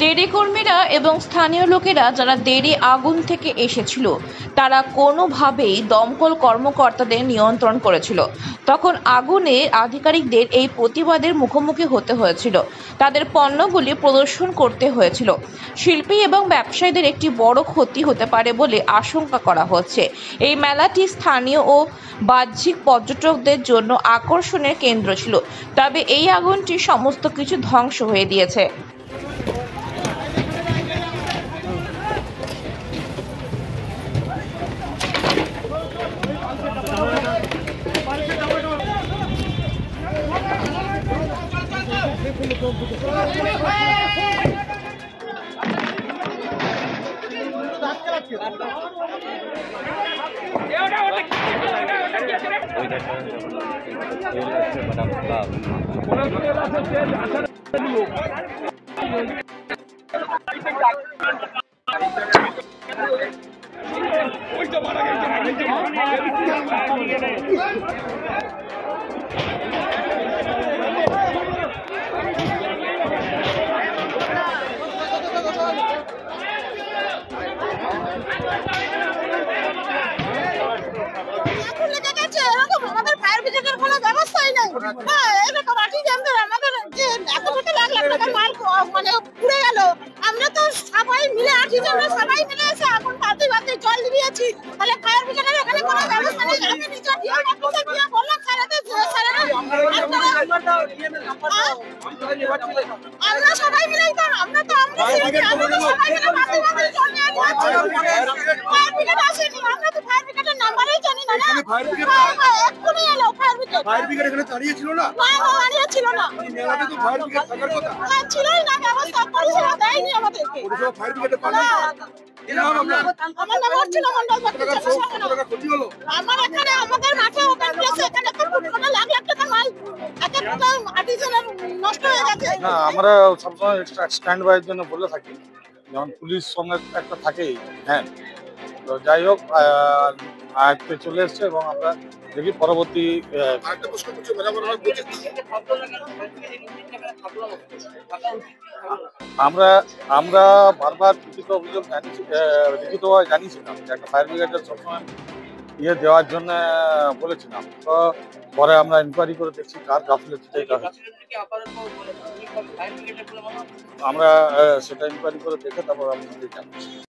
Dairy কর্মীরা এবং স্থানীয় লোকেরা যারা ডেরি আগুন থেকে এসেছিল তারা কোনোভাবেই দমকল কর্মকর্তাদের নিয়ন্ত্রণ করেছিল। তখন আগুনের আধিকারিকদের এই প্রতিবাদের মুখোমুখি হতে হয়েছিল, তাদের পণ্যগুলি প্রদর্শন করতে হয়েছিল। শিল্পী এবং ব্যবসায়ীদের একটি বড় ক্ষতি হতে পারে বলে আশঙ্কা করা হচ্ছে। এই মেলাটি স্থানীয় ও বাহ্যিক পর্যটকদের জন্য আকর্ষণের কেন্দ্র ছিল, তবে এই আগুনটি সমস্ত কিছু ধ্বংস হয়ে দিয়েছে। মানে পুড়ে গেল। আমরা তো সবাই মিলে সবাই মিলে এসে আগুন বাতি জল দিয়েছি। তাহলে ফায়ার ব্রিগেডের এখানে কোনো ব্যবস্থা নেই। আমি নিজে ডিএম অফিসে গিয়ে বললাম আমরা সবাই মিলেই তো আমরা সবাই মিলে বাতি জল নিয়ে ফায়ার ব্রিগেড আসেনি। আমরা তো ফায়ার ব্রিগেডের নাম্বারই জানি না। এক্ষুনি এলো ফায়ার ব্রিগেড। ফায়ার ব্রিগেড এখানে দাঁড়িয়ে ছিল না? দাঁড়িয়ে ছিল না। মেলাতে তো ফায়ার ব্রিগেড থাকার কথা। ছিলই না, ব্যবস্থা পরিষেবা দেয়নি আমাদেরকে। পরিষেবা ফায়ার ব্রিগেডে পাঠানো। আমার নাম অর্চনা মণ্ডল। আমার এখানে আমাদের মাঠে ওপেন প্লেসে এখানে কোনো লাখ লাখ টাকা মাল একটা আর্টিজানের নষ্ট হয়ে গেছে। না, আমরা সবসময় স্ট্যান্ড বাইয়ের জন্য বলে থাকি, যেমন পুলিশ সঙ্গে একটা থাকেই। হ্যাঁ, তো যাই হোক, আয়ত্তে চলে এসছে এবং আমরা দেখি পরবর্তী। আমরা বারবার লিখিত অভিযোগ লিখিতভাবে জানিয়েছিলাম যে একটা ফায়ার ব্রিগেডের সবসময় দেওয়ার জন্য বলেছিলাম। তো পরে আমরা ইনকোয়ারি করে দেখছি কার গাফিলতিতে এটা হচ্ছে। আমরা সেটা ইনকোয়ারি করে দেখে তারপর আপনাদের জানাচ্ছি।